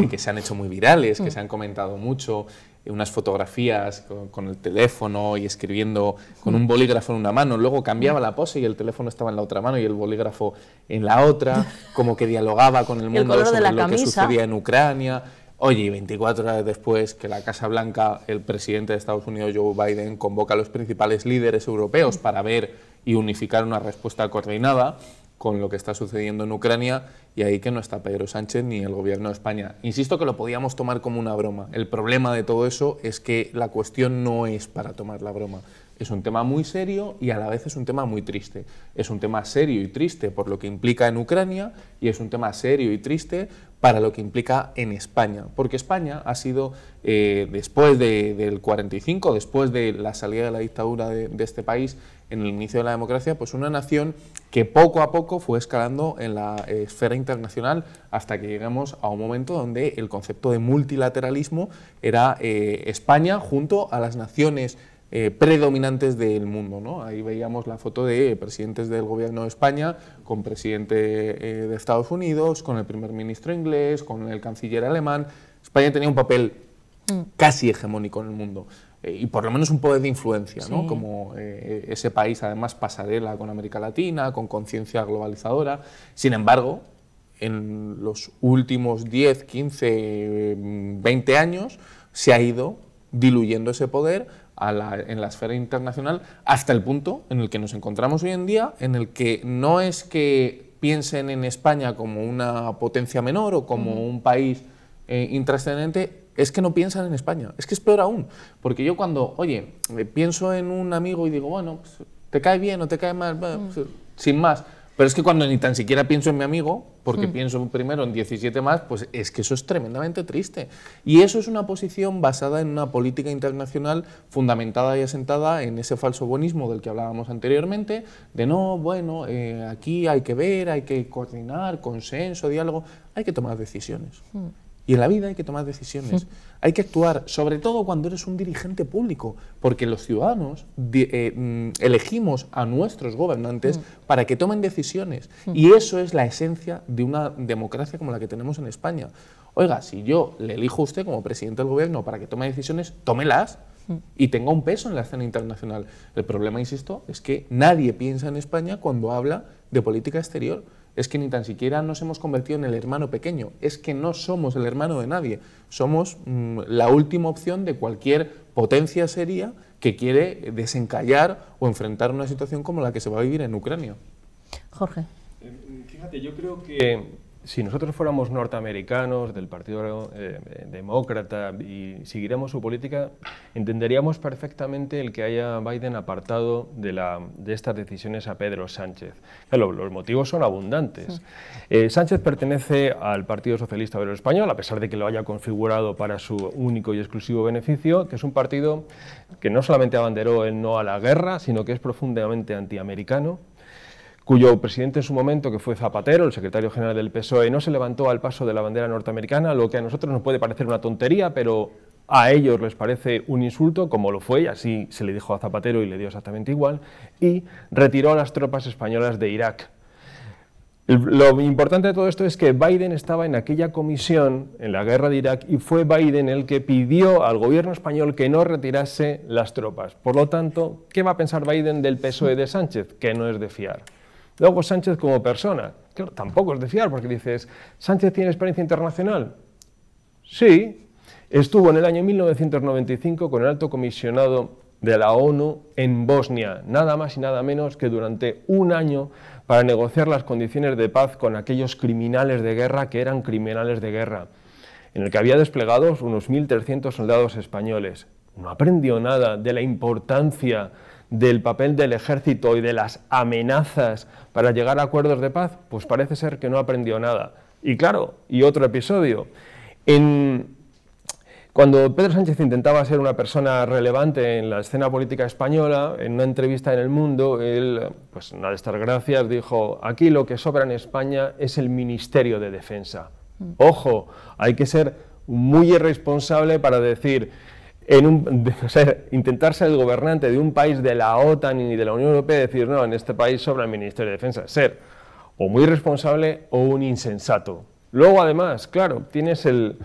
que se han hecho muy virales, que se han comentado mucho, unas fotografías con el teléfono y escribiendo con un bolígrafo en una mano, luego cambiaba la pose y el teléfono estaba en la otra mano y el bolígrafo en la otra, como que dialogaba con el mundo sobre lo que sucedía en Ucrania. Oye, y 24 horas después que la Casa Blanca, el presidente de Estados Unidos, Joe Biden, convoca a los principales líderes europeos para ver y unificar una respuesta coordinada con lo que está sucediendo en Ucrania, y ahí que no está Pedro Sánchez ni el gobierno de España. Insisto que lo podíamos tomar como una broma. El problema de todo eso es que la cuestión no es para tomar la broma. Es un tema muy serio y a la vez es un tema muy triste. Es un tema serio y triste por lo que implica en Ucrania, y es un tema serio y triste para lo que implica en España. Porque España ha sido, después del 45, después de la salida de la dictadura de este país, en el inicio de la democracia, pues una nación que poco a poco fue escalando en la esfera internacional hasta que llegamos a un momento donde el concepto de multilateralismo era España junto a las naciones predominantes del mundo, ¿no? Ahí veíamos la foto de presidentes del gobierno de España, con presidente de Estados Unidos, con el primer ministro inglés, con el canciller alemán. España tenía un papel casi hegemónico en el mundo. Y por lo menos un poder de influencia, ¿no? Sí. Como ese país, además, pasarela con América Latina, con conciencia globalizadora. Sin embargo, en los últimos 10, 15, 20 años se ha ido diluyendo ese poder en la esfera internacional hasta el punto en el que nos encontramos hoy en día, en el que no es que piensen en España como una potencia menor o como un país intrascendente, es que no piensan en España. Es que es peor aún, porque yo cuando, oye, pienso en un amigo y digo, bueno, pues, ¿te cae bien o te cae mal? Bueno, pues, sin más. Pero es que cuando ni tan siquiera pienso en mi amigo, porque pienso primero en 17 más, pues es que eso es tremendamente triste. Y eso es una posición basada en una política internacional fundamentada y asentada en ese falso buenismo del que hablábamos anteriormente, de no, bueno, aquí hay que ver, hay que coordinar, consenso, diálogo, hay que tomar decisiones. Y en la vida hay que tomar decisiones, hay que actuar, sobre todo cuando eres un dirigente público, porque los ciudadanos elegimos a nuestros gobernantes para que tomen decisiones, y eso es la esencia de una democracia como la que tenemos en España. Oiga, si yo le elijo a usted como presidente del gobierno para que tome decisiones, tómelas y tenga un peso en la escena internacional. El problema, insisto, es que nadie piensa en España cuando habla de política exterior. Es que ni tan siquiera nos hemos convertido en el hermano pequeño, es que no somos el hermano de nadie, somos la última opción de cualquier potencia seria que quiere desencallar o enfrentar una situación como la que se va a vivir en Ucrania. Jorge. Fíjate, yo creo que si nosotros fuéramos norteamericanos, del Partido Demócrata, y siguiéramos su política, entenderíamos perfectamente el que haya Biden apartado de estas decisiones a Pedro Sánchez. Claro, los motivos son abundantes. Sánchez pertenece al Partido Socialista Obrero Español, a pesar de que lo haya configurado para su único y exclusivo beneficio, que es un partido que no solamente abanderó el no a la guerra, sino que es profundamente antiamericano, cuyo presidente en su momento, que fue Zapatero, el secretario general del PSOE, no se levantó al paso de la bandera norteamericana, lo que a nosotros nos puede parecer una tontería, pero a ellos les parece un insulto, como lo fue, y así se le dijo a Zapatero y le dio exactamente igual, y retiró a las tropas españolas de Irak. Lo importante de todo esto es que Biden estaba en aquella comisión, en la guerra de Irak, y fue Biden el que pidió al gobierno español que no retirase las tropas. Por lo tanto, ¿qué va a pensar Biden del PSOE de Sánchez? Que no es de fiar. Luego Sánchez como persona, claro, tampoco es de fiar, porque dices, ¿Sánchez tiene experiencia internacional? Sí, estuvo en el año 1995 con el alto comisionado de la ONU en Bosnia, nada más y nada menos que durante un año para negociar las condiciones de paz con aquellos criminales de guerra que eran criminales de guerra, en el que había desplegados unos 1.300 soldados españoles. No aprendió nada de la importancia del papel del ejército y de las amenazas para llegar a acuerdos de paz. Pues parece ser que no aprendió nada. Y claro, y otro episodio, cuando Pedro Sánchez intentaba ser una persona relevante en la escena política española, en una entrevista en El Mundo, él, pues una de estas gracias, dijo, aquí lo que sobra en España es el Ministerio de Defensa. Ojo, hay que ser muy irresponsable para decir, intentar ser el gobernante de un país de la OTAN y de la Unión Europea y decir, no, en este país sobra el Ministerio de Defensa. Ser o muy irresponsable o un insensato. Luego, además, claro, tienes el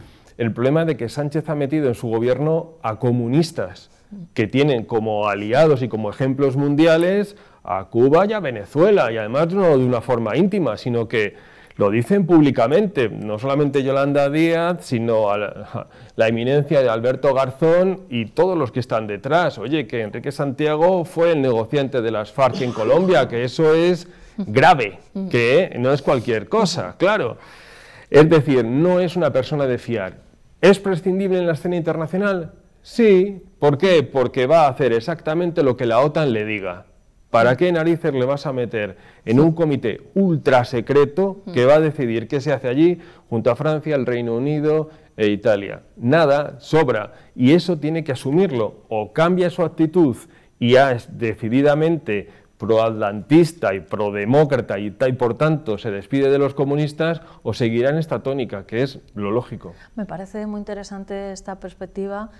problema de que Sánchez ha metido en su gobierno a comunistas que tienen como aliados y como ejemplos mundiales a Cuba y a Venezuela, y además no de una forma íntima, sino que lo dicen públicamente, no solamente Yolanda Díaz, sino la eminencia de Alberto Garzón y todos los que están detrás. Oye, que Enrique Santiago fue el negociante de las FARC en Colombia, que eso es grave, que no es cualquier cosa, claro. Es decir, no es una persona de fiar. ¿Es prescindible en la escena internacional? Sí. ¿Por qué? Porque va a hacer exactamente lo que la OTAN le diga. ¿Para qué narices le vas a meter en un comité ultra secreto que va a decidir qué se hace allí junto a Francia, el Reino Unido e Italia? Nada, sobra. Y eso tiene que asumirlo. O cambia su actitud y es decididamente proatlantista y prodemócrata y por tanto se despide de los comunistas, o seguirá en esta tónica, que es lo lógico. Me parece muy interesante esta perspectiva,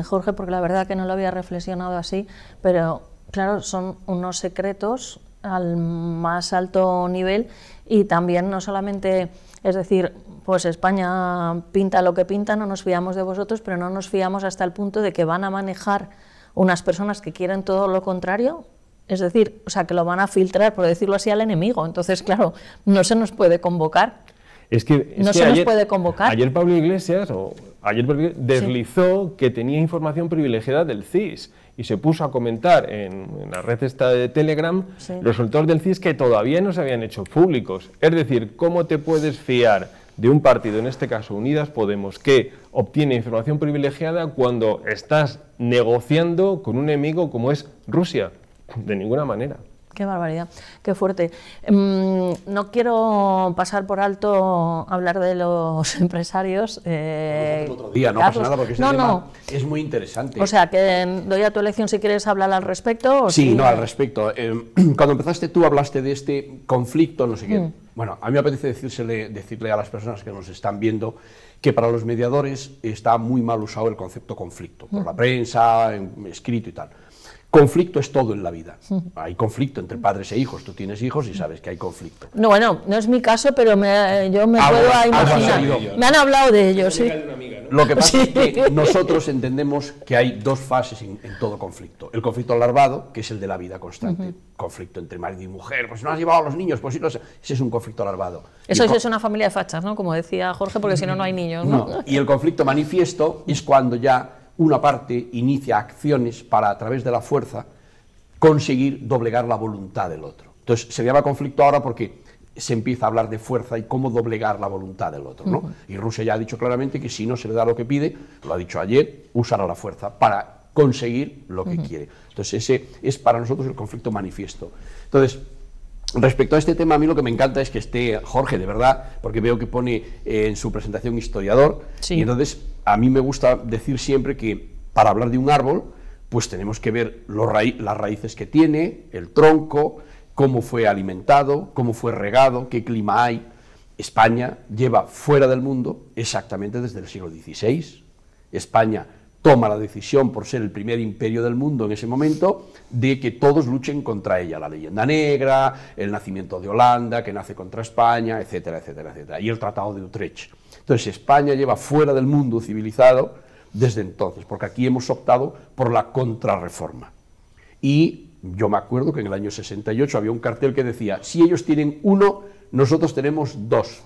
Jorge, porque la verdad que no lo había reflexionado así, pero claro, son unos secretos al más alto nivel y también no solamente, es decir, pues España pinta lo que pinta, no nos fiamos de vosotros, pero no nos fiamos hasta el punto de que van a manejar unas personas que quieren todo lo contrario. Es decir, o sea, que lo van a filtrar, por decirlo así, al enemigo. Entonces, claro, no se nos puede convocar. Nos puede convocar. Ayer Pablo Iglesias deslizó que tenía información privilegiada del CIS y se puso a comentar en la red esta de Telegram los resultados del CIS que todavía no se habían hecho públicos. Es decir, ¿cómo te puedes fiar de un partido, en este caso Unidas Podemos, que obtiene información privilegiada cuando estás negociando con un enemigo como es Rusia? De ninguna manera. Qué barbaridad, qué fuerte. No quiero pasar por alto hablar de los empresarios. Otro día, no pasa nada porque ese tema es muy interesante. O sea, que doy a tu elección si quieres hablar al respecto. ¿O sí, no, al respecto. Cuando empezaste tú hablaste de este conflicto, no sé qué. Bueno, a mí me apetece decirle a las personas que nos están viendo que para los mediadores está muy mal usado el concepto conflicto, por la prensa, escrito y tal. Conflicto es todo en la vida. Hay conflicto entre padres e hijos. Tú tienes hijos y sabes que hay conflicto. No, bueno, no es mi caso, pero yo me puedo imaginar. Me han hablado de ello, sí. Lo que pasa es que nosotros entendemos que hay dos fases en todo conflicto. El conflicto alarvado, que es el de la vida constante. Conflicto entre marido y mujer. Pues no has llevado a los niños, pues sí, ese es un conflicto alarvado. Eso es una familia de fachas, ¿no? Como decía Jorge, porque si no, no hay niños, ¿no? Y el conflicto manifiesto es cuando ya una parte inicia acciones para, a través de la fuerza, conseguir doblegar la voluntad del otro. Entonces, se llama conflicto ahora porque se empieza a hablar de fuerza y cómo doblegar la voluntad del otro, ¿no? Y Rusia ya ha dicho claramente que si no se le da lo que pide, lo ha dicho ayer, usará la fuerza para conseguir lo que quiere. Entonces, ese es para nosotros el conflicto manifiesto. Entonces, respecto a este tema, a mí lo que me encanta es que esté Jorge, de verdad, porque veo que pone en su presentación historiador, y entonces a mí me gusta decir siempre que para hablar de un árbol, pues tenemos que ver las raíces que tiene, el tronco, cómo fue alimentado, cómo fue regado, qué clima hay. España lleva fuera del mundo exactamente desde el siglo XVI. España toma la decisión, por ser el primer imperio del mundo en ese momento, de que todos luchen contra ella. La leyenda negra, el nacimiento de Holanda, que nace contra España, etcétera, etcétera, etcétera, y el Tratado de Utrecht. Entonces España lleva fuera del mundo civilizado desde entonces, porque aquí hemos optado por la contrarreforma. Y yo me acuerdo que en el año 68 había un cartel que decía, si ellos tienen uno, nosotros tenemos dos.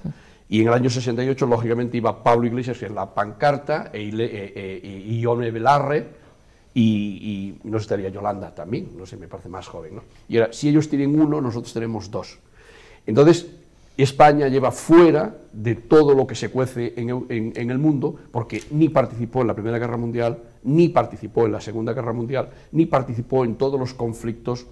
Y en el año 68, lógicamente, iba Pablo Iglesias en la pancarta, y Ione Belarre, y no sé, estaría Yolanda también, no sé, me parece más joven, ¿no? Y era, si ellos tienen uno, nosotros tenemos dos. Entonces, España lleva fuera de todo lo que se cuece en el mundo, porque ni participó en la Primera Guerra Mundial, ni participó en la Segunda Guerra Mundial, ni participó en todos los conflictos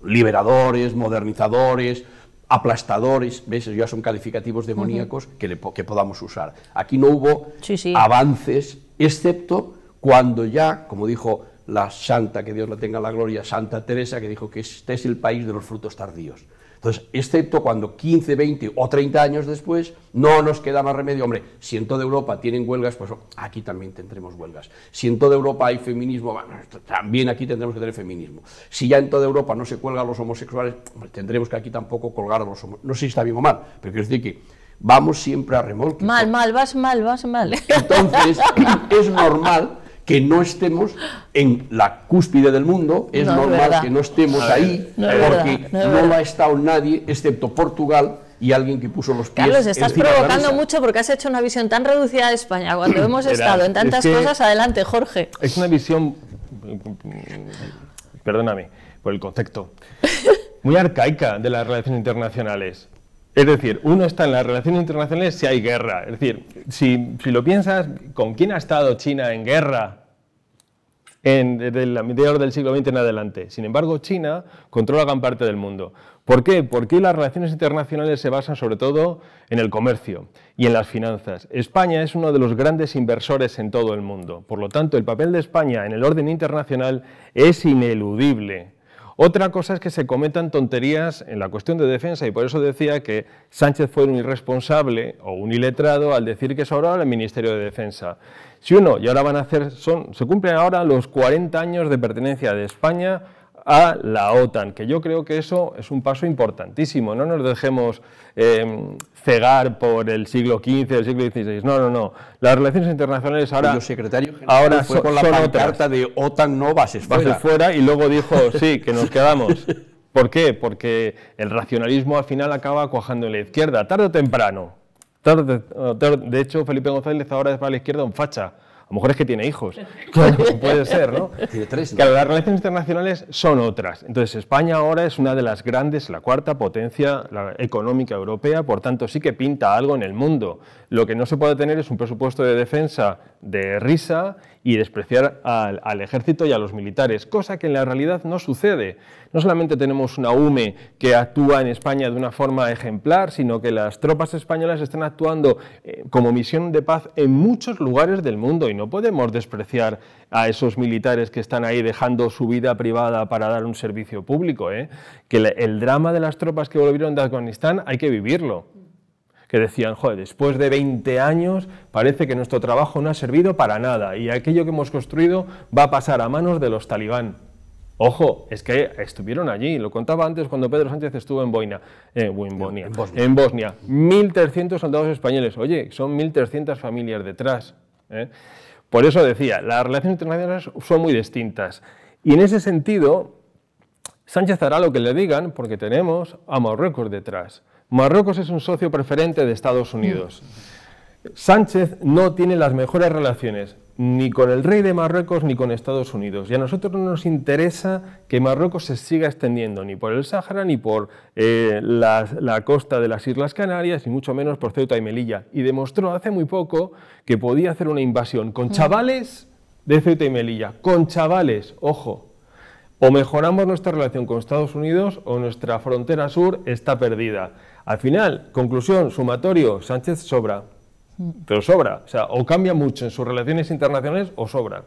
liberadores, modernizadores, aplastadores, ¿ves? Ya son calificativos demoníacos que podamos usar. Aquí no hubo avances, excepto cuando ya, como dijo la santa, que Dios la tenga en la gloria, Santa Teresa, que dijo que este es el país de los frutos tardíos. Entonces, excepto cuando 15, 20 o 30 años después no nos queda más remedio, hombre, si en toda Europa tienen huelgas, pues aquí también tendremos huelgas. Si en toda Europa hay feminismo, bueno, también aquí tendremos que tener feminismo. Si ya en toda Europa no se cuelga a los homosexuales, hombre, tendremos que aquí tampoco colgar a los homosexuales. No sé si está bien o mal, pero quiero decir que vamos siempre a remolque. Vas mal. Entonces, es normal que no estemos en la cúspide del mundo, es normal que no estemos ahí, porque no lo ha estado nadie, excepto Portugal y alguien que puso los pies Carlos, estás encima de la provocando mesa. mucho porque has hecho una visión tan reducida de España cuando hemos estado en tantas cosas. Adelante, Jorge. Es una visión, perdóname por el concepto, muy arcaica de las relaciones internacionales. Es decir, uno está en las relaciones internacionales si hay guerra. Es decir, si lo piensas, ¿con quién ha estado China en guerra desde la mediados del siglo XX en adelante? Sin embargo, China controla gran parte del mundo. ¿Por qué? Porque las relaciones internacionales se basan sobre todo en el comercio y en las finanzas. España es uno de los grandes inversores en todo el mundo. Por lo tanto, el papel de España en el orden internacional es ineludible. Otra cosa es que se cometan tonterías en la cuestión de defensa, y por eso decía que Sánchez fue un irresponsable o un iletrado al decir que sobraba el Ministerio de Defensa. Si uno, y ahora van a hacer, se cumplen ahora los 40 años de pertenencia de España a la OTAN, que yo creo que eso es un paso importantísimo. No nos dejemos cegar por el siglo XV, el siglo XVI. No. Las relaciones internacionales ahora, el secretario general fue con la pancarta de OTAN no bases fuera. Y luego dijo, sí, que nos quedamos. ¿Por qué? Porque el racionalismo al final acaba cuajando en la izquierda, tarde o temprano. De hecho, Felipe González ahora es para la izquierda un facha. A lo mejor es que tiene hijos, claro, puede ser, ¿no? Tiene 3, ¿no? Claro, las relaciones internacionales son otras. Entonces, España ahora es una de las grandes, la cuarta potencia económica europea, por tanto sí que pinta algo en el mundo. Lo que no se puede tener es un presupuesto de defensa de risa y despreciar al ejército y a los militares, cosa que en la realidad no sucede. No solamente tenemos una UME que actúa en España de una forma ejemplar, sino que las tropas españolas están actuando como misión de paz en muchos lugares del mundo, y no podemos despreciar a esos militares que están ahí dejando su vida privada para dar un servicio público, que el drama de las tropas que volvieron de Afganistán hay que vivirlo. Que decían, joder, después de 20 años parece que nuestro trabajo no ha servido para nada y aquello que hemos construido va a pasar a manos de los talibán. Ojo, es que estuvieron allí, lo contaba antes cuando Pedro Sánchez estuvo en Bosnia. 1.300 soldados españoles. Oye, son 1.300 familias detrás. Por eso decía, las relaciones internacionales son muy distintas. Y en ese sentido, Sánchez hará lo que le digan porque tenemos a Marruecos detrás. Marruecos es un socio preferente de Estados Unidos. Sánchez no tiene las mejores relaciones ni con el rey de Marruecos ni con Estados Unidos. Y a nosotros no nos interesa que Marruecos se siga extendiendo ni por el Sáhara ni por la costa de las Islas Canarias, ni mucho menos por Ceuta y Melilla. Y demostró hace muy poco que podía hacer una invasión con chavales de Ceuta y Melilla. Con chavales, ojo. O mejoramos nuestra relación con Estados Unidos o nuestra frontera sur está perdida. Al final, conclusión, sumatorio, Sánchez sobra. Pero sobra, o sea, o cambia mucho en sus relaciones internacionales o sobra.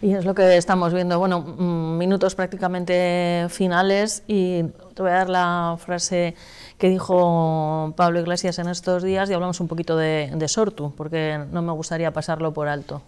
Y es lo que estamos viendo. Bueno, minutos prácticamente finales, y te voy a dar la frase que dijo Pablo Iglesias en estos días y hablamos un poquito de Sortu, porque no me gustaría pasarlo por alto.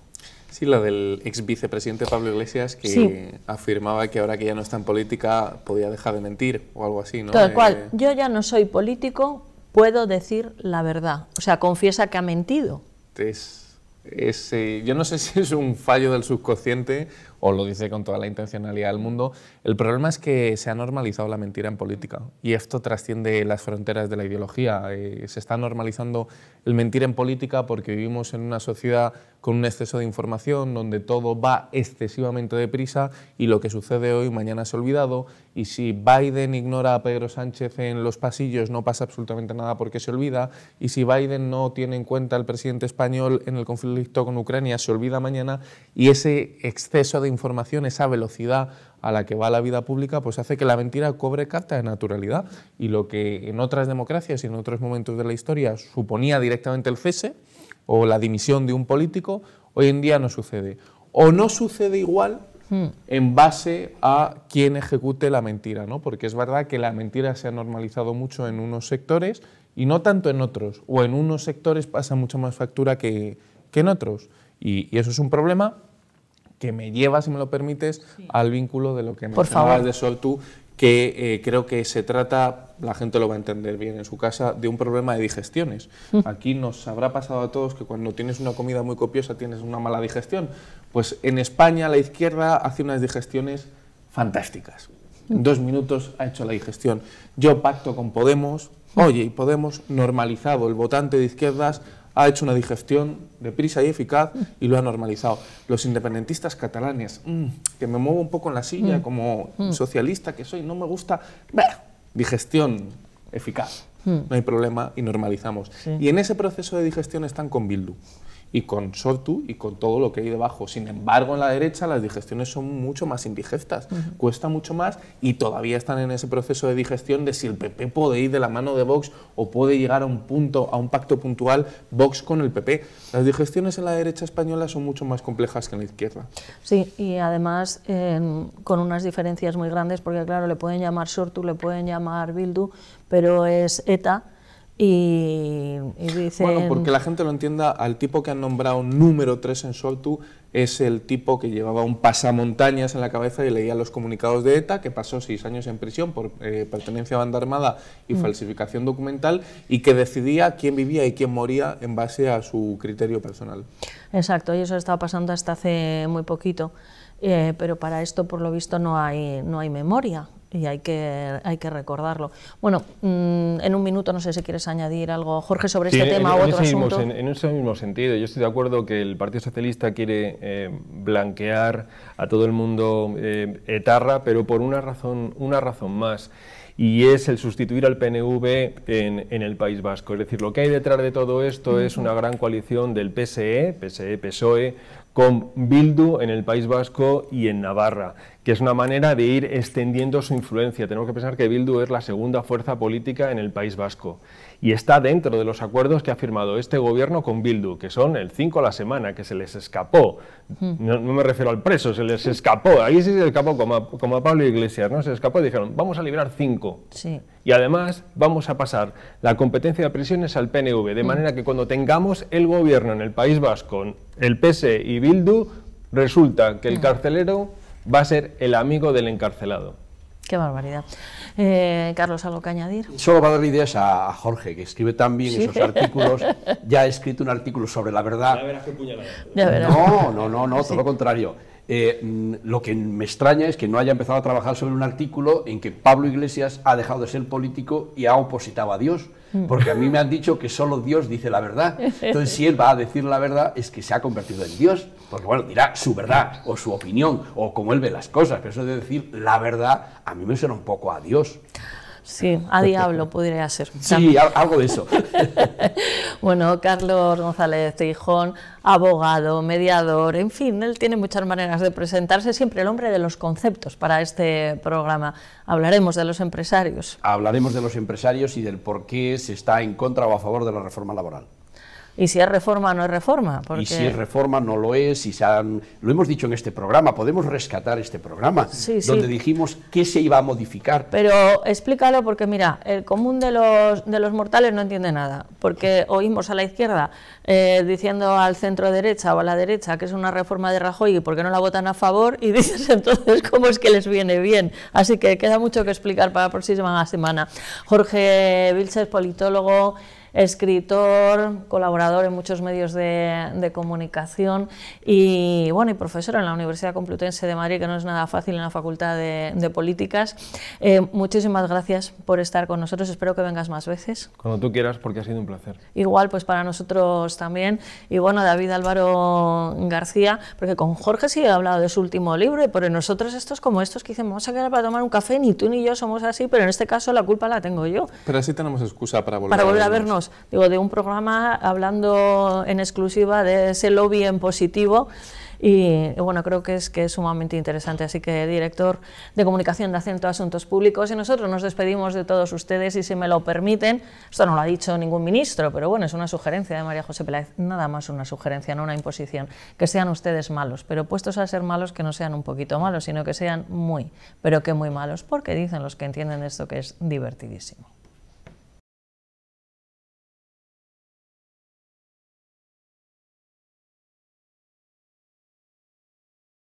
Sí, la del ex vicepresidente Pablo Iglesias, que sí, afirmaba que ahora que ya no está en política podía dejar de mentir o algo así, ¿no? Tal cual, yo ya no soy político, puedo decir la verdad. O sea, confiesa que ha mentido. Yo no sé si es un fallo del subconsciente o lo dice con toda la intencionalidad del mundo. El problema es que se ha normalizado la mentira en política y esto trasciende las fronteras de la ideología. Se está normalizando el mentir en política porque vivimos en una sociedad con un exceso de información donde todo va excesivamente deprisa y lo que sucede hoy mañana es olvidado, y si Biden ignora a Pedro Sánchez en los pasillos no pasa absolutamente nada porque se olvida, y si Biden no tiene en cuenta al presidente español en el conflicto con Ucrania se olvida mañana, y ese exceso de información, esa velocidad a la que va la vida pública, pues hace que la mentira cobre carta de naturalidad, y lo que en otras democracias y en otros momentos de la historia suponía directamente el cese o la dimisión de un político, hoy en día no sucede. O no sucede igual en base a quien ejecute la mentira, ¿no? Porque es verdad que la mentira se ha normalizado mucho en unos sectores y no tanto en otros, o en unos sectores pasa mucho más factura que en otros. Y eso es un problema que me lleva, si me lo permites, al vínculo de lo que mencionabas de Sortu, que creo que se trata, la gente lo va a entender bien en su casa, de un problema de digestiones. Aquí nos habrá pasado a todos que cuando tienes una comida muy copiosa tienes una mala digestión. Pues en España la izquierda hace unas digestiones fantásticas. En 2 minutos ha hecho la digestión. Yo pacto con Podemos, oye, y Podemos, normalizado, el votante de izquierdas ha hecho una digestión deprisa y eficaz y lo ha normalizado. Los independentistas catalanes, que me muevo un poco en la silla como socialista que soy, no me gusta, digestión eficaz, no hay problema y normalizamos. Sí. Y en ese proceso de digestión están con Bildu y con Sortu y con todo lo que hay debajo. Sin embargo, en la derecha las digestiones son mucho más indigestas, cuesta mucho más, y todavía están en ese proceso de digestión de si el PP puede ir de la mano de Vox o puede llegar a un punto, a un pacto puntual Vox con el PP. Las digestiones en la derecha española son mucho más complejas que en la izquierda. Sí, y además con unas diferencias muy grandes, porque claro, le pueden llamar Sortu, le pueden llamar Bildu, pero es ETA. Y dicen... Bueno, porque la gente lo entienda, al tipo que han nombrado número 3 en Sortu es el tipo que llevaba un pasamontañas en la cabeza y leía los comunicados de ETA, que pasó 6 años en prisión por pertenencia a banda armada y falsificación documental, y que decidía quién vivía y quién moría en base a su criterio personal. Exacto, y eso estaba pasando hasta hace muy poquito, pero para esto por lo visto no hay memoria. Y hay que recordarlo. Bueno, en un minuto no sé si quieres añadir algo, Jorge, sobre este tema o otro asunto. En ese mismo sentido, yo estoy de acuerdo que el Partido Socialista quiere blanquear a todo el mundo etarra, pero por una razón más, y es el sustituir al PNV en el País Vasco. Es decir, lo que hay detrás de todo esto es una gran coalición del PSOE, con Bildu en el País Vasco y en Navarra, que es una manera de ir extendiendo su influencia. Tenemos que pensar que Bildu es la segunda fuerza política en el País Vasco y está dentro de los acuerdos que ha firmado este gobierno con Bildu, que son el 5 a la semana, que se les escapó. No me refiero al preso, se les escapó. Ahí sí se escapó, como a Pablo Iglesias, ¿no? Se escapó y dijeron, vamos a liberar 5. Sí. Y además vamos a pasar la competencia de prisiones al PNV, de manera que cuando tengamos el gobierno en el País Vasco, el PSE y Bildu, resulta que el carcelero va a ser el amigo del encarcelado. Qué barbaridad. Carlos, ¿algo que añadir? Solo para darle ideas a Jorge, que escribe también esos artículos. Ya ha escrito un artículo sobre la verdad. Ya verás qué puñalada. No, todo lo contrario. Lo que me extraña es que no haya empezado a trabajar sobre un artículo en que Pablo Iglesias ha dejado de ser político y ha opositado a Dios, porque a mí me han dicho que solo Dios dice la verdad. Entonces, si él va a decir la verdad, es que se ha convertido en Dios, porque bueno, dirá su verdad o su opinión o como él ve las cosas, pero eso de decir la verdad a mí me suena un poco a Dios. Sí, a diablo podría ser. Sí, algo de eso. Bueno, Carlos González Teijón, abogado, mediador, en fin, él tiene muchas maneras de presentarse, siempre el hombre de los conceptos para este programa. Hablaremos de los empresarios. Hablaremos de los empresarios y del por qué se está en contra o a favor de la reforma laboral. Y si es reforma o no es reforma. Y si es reforma, no lo es. Lo hemos dicho en este programa, podemos rescatar este programa, donde dijimos que se iba a modificar. Pero explícalo, porque mira, el común de los mortales no entiende nada, porque oímos a la izquierda diciendo al centro derecha o a la derecha que es una reforma de Rajoy y por qué no la votan a favor, y dices entonces cómo es que les viene bien. Así que queda mucho que explicar para la próxima semana. Jorge Vilches, politólogo, escritor, colaborador en muchos medios de comunicación y bueno, y profesor en la Universidad Complutense de Madrid, que no es nada fácil en la Facultad de Políticas. Muchísimas gracias por estar con nosotros, espero que vengas más veces. Cuando tú quieras, porque ha sido un placer. Igual, pues para nosotros también. Y bueno, David Álvaro García, porque con Jorge sí he hablado de su último libro, y por nosotros estos como estos que dicen, vamos a quedar para tomar un café, ni tú ni yo somos así, pero en este caso la culpa la tengo yo. Pero así tenemos excusa para volver a vernos. Digo, de un programa hablando en exclusiva de ese lobby en positivo, y bueno, creo que es sumamente interesante. Así que, director de Comunicación de Acento Asuntos Públicos, y nosotros nos despedimos de todos ustedes, y si me lo permiten, esto no lo ha dicho ningún ministro, pero bueno, es una sugerencia de María José Peláez, nada más una sugerencia, no una imposición, que sean ustedes malos, pero puestos a ser malos, que no sean un poquito malos, sino que sean muy, pero que muy malos, porque dicen los que entienden esto que es divertidísimo.